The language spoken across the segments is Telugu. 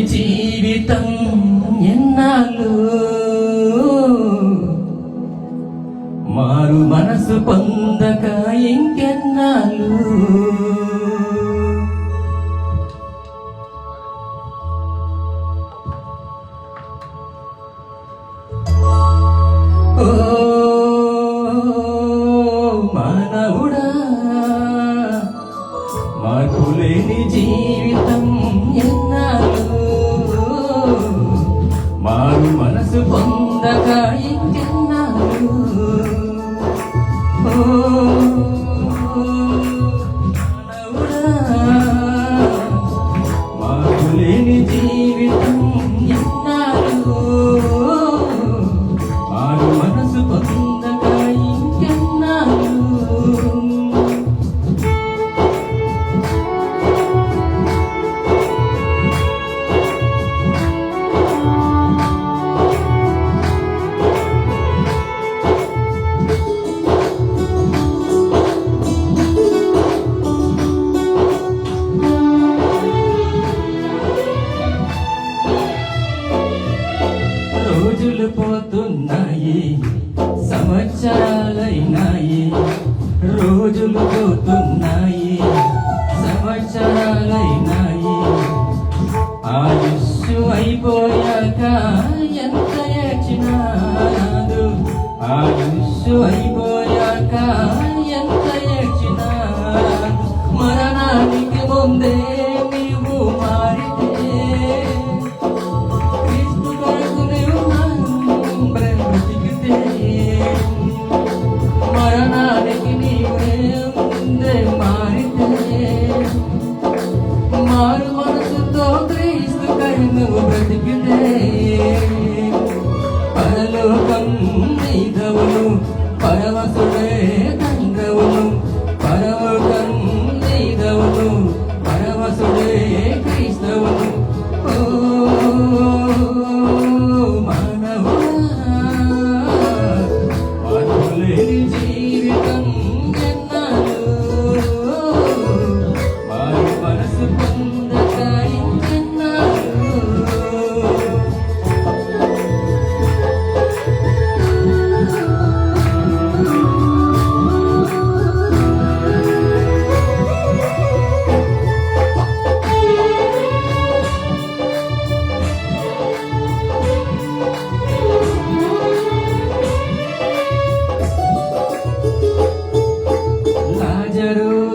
జీవితం ఎన్నాళ్ళు మారు మనసు పొందక ఇంకెన్నాళ్ళు ఓ మానవుడా మార్పులేని జీవితం ఎన్నాళ్ళు మారు మనసు పొందక ఇంకెన్నాళ్ళు మానవుడా మార్పులేని జీవితం ఎన్నాళ్ళు మారు మనసు పొందక ఇంకెన్నాళ్ళు రోజులు పోతున్నాయి సంవత్సరాలైనాయి రోజులు పోతున్నాయి సంవత్సరాలైనాయి ఆయుష్ అయిపోయాక ఎంత ఏడ్చినాదు ఆయుష్ అయిపోయాక ఎంత ఏడ్చినాదు మరణానికి ముందే నీవు మారితే మరణానికి నీవే ముందే మారితే మారు మనసుతో క్రీస్తు కై నువ్వు బ్రతికితే పరలోకం నీదవును పరవశుడే తండ్రవును పరలోకం నీదవును పరవశుడే క్రీస్తవును జీవితం ఎన్నాళ్ళు మారు మనసు పొందక ఇంకెన్నాళ్ళు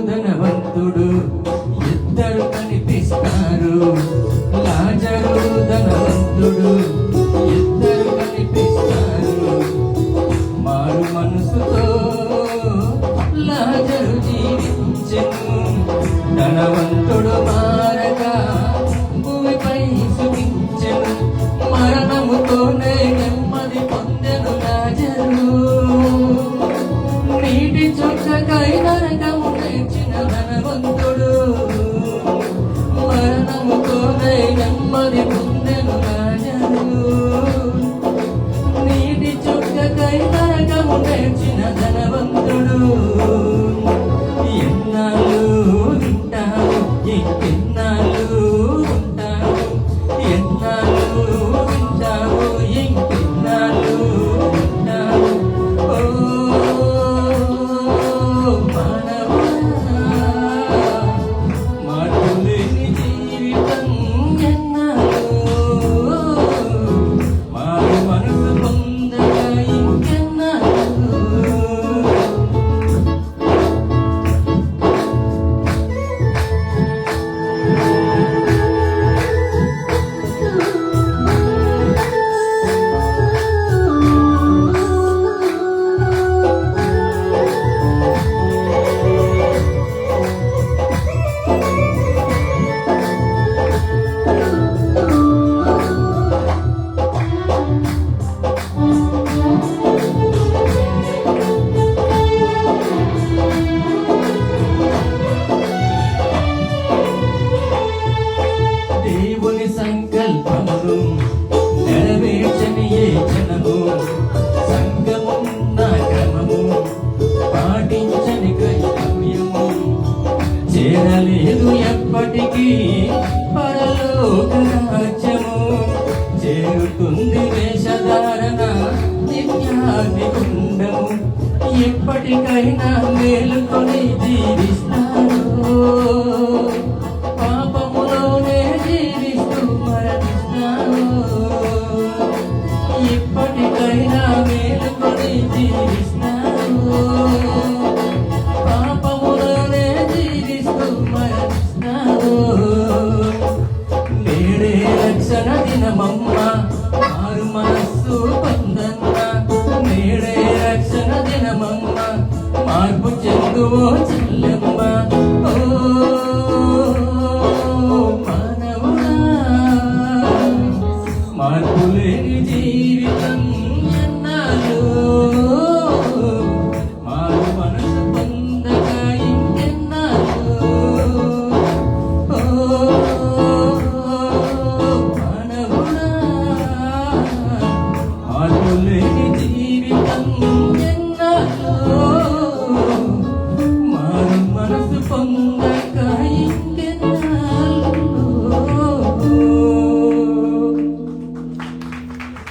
ధనవంతుడు ఇద్దరు కనిపిస్తారు లాజరు ధనవంతుడు ఇద్దరు కనిపిస్తారు మారు మనసుతో లాజరు జీవించెను ధనవంతుడు మారగా భూమిపై సుఖించెను మరణముతోనే నెమ్మది పొందెను లాజరు నీటి చుక్కకై నరకము నేర్చిన ధనవంతుడు మరణముతోనే నెమ్మది పొందెను లాజరు నీటి చుక్కకై నరకము నేర్చిన ధనవంతుడు ఎన్నాళ్ళు వింటావు ఇంకెన్నాళ్ళు ఉంటావు ఎన్నాళ్ళు వింటావు ఇంకెన్నాళ్ళు ఉంటావు మార్పులేని జీవితం ఎన్నాళ్ళు మారు మనసు పొందక ఇంకెన్నాళ్ళు సంకల్పమును నెరవేర్చని ఏ జనము సంగమున్న క్రమము పాటించని కర్తవ్యము చేరలేదు ఎప్పటికీ పరలోక అగ్నిగుండము ఎప్పటికైనా మేలుకొని జీవిస్తారు పాపములోనే జీవిస్తూ మరణిస్తారు ఎప్పటికైనా మేలుకొని జీవిస్తారు పాపములోనే జీవిస్తూ మరణిస్తారు నేడే రక్షణ దినమమ్మ మారు మనస్సు పొందన్న నేడే రక్షణ దినమమ్మ మార్పు చెందువో చెల్లెమ్మ ఓ మానవుడా మార్పు లేని జీవితం ఎన్నాళ్ళు మారు మనసు పొందక ఇంకెన్నాళ్ళు మానవుడా మార్పు లేని